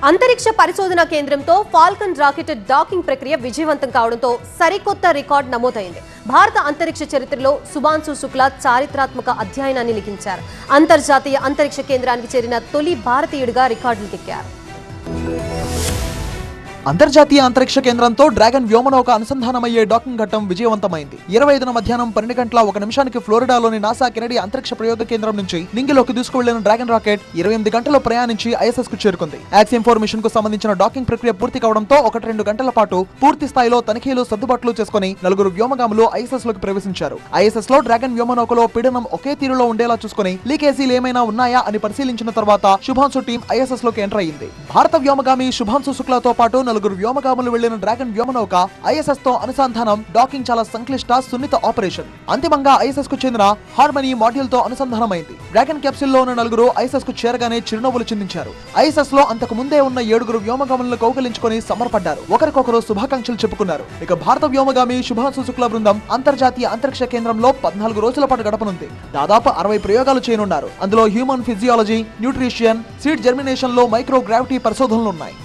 అంతరిక్ష పరిశోధన కేంద్రంతో ఫాల్కన్ రాకెట్ డాకింగ్ ప్రక్రియ విజయవంతం కావడంతో సరికొత్త రికార్డు నమోదైంది. భారత అంతరిక్ష చరిత్రలో శుభాంశు శుక్లా చారిత్రాత్మక అధ్యయనాన్ని లిఖించారు. అంతర్జాతీయ అంతరిక్ష కేంద్రానికి చేరిన తొలి భారతీయుడిగా రికార్డులకెక్కారు. అంతర్జాతీయ అంతరిక్ష కేంద్రంతో డ్రాగన్ వ్యోమనౌక అనుసంధానమయ్యే డాకింగ్ ఘట్టం విజయవంతమైంది. 25న మధ్యాహ్నం 12 గంటల 1 నిమిషానికి ఫ్లోరిడాలోని నాసా కెనడీ అంతరిక్ష ప్రయోగ కేంద్రం నుంచి నింగిలోకి దూసుకువెళ్లిన డ్రాగన్ రాకెట్ 28 గంటలు ప్రయాణించి ఐఎస్ఎస్ కు చేరుకుంది. యాక్సిమ్ 4 మిషన్ కు సంబంధించిన డాకింగ్ ప్రక్రియ పూర్తి కావడంతో 1-2 గంటల పాటు పూర్తి స్థాయిలో తనిఖీలు సర్దుబాట్లు చేసుకుని 4 వ్యోమగాములు ఐఎస్ఎస్ లోకి ప్రవేశించారు. ఐఎస్ఎస్ లో డ్రాగన్ వ్యోమనౌకలో పీడనం ఒకే తీరులో ఉండేలా చూసుకుని లీకేజీలు ఏమైనా ఉన్నాయా అని పరిశీలించిన తర్వాత శుభాంశు టీం ఐఎస్ఎస్ లోకి ఎంటర్ అయింది. భారత వ్యోమగామి శుభాంశు శుక్లాతో పాటు 4 వ్యోమగాములు వెళ్లిన డ్రాగన్ వ్యోమనౌక ఐఎస్ఎస్ తో అనుసంధానం డాకింగ్ చాలా సంక్లిష్ట సున్నిత ఆపరేషన్. అంతిమంగా ఐఎస్ఎస్ కు చెందిన హార్మనీ మాడ్యూల్ తో అనుసంధానమైంది. డ్రాగన్ క్యాప్సూల్ లో ఉన్న 4 ఐఎస్ఎస్ కు చేరగానే చిరునవ్వులు చిందించారు. ఐఎస్ఎస్ లో అంతకు ముందే ఉన్న 7 వ్యోమగాములను కౌగిలించుకొని సమర్పడ్డారు. ఒకరికొకరు శుభాకాంక్షలు చెప్పుకున్నారు. ఇక భారత వ్యోమగామి శుభాంశు శుక్లా బృందం అంతర్జాతీయ అంతరిక్ష కేంద్రంలో 14 రోజుల పాటు గడపనుంది. దాదాపు 60 ప్రయోగాలు చేయనున్నారు. అందులో human physiology, nutrition, seed germination లో మైక్రో గ్రావిటీ పరిశోధనలు ఉన్నాయి.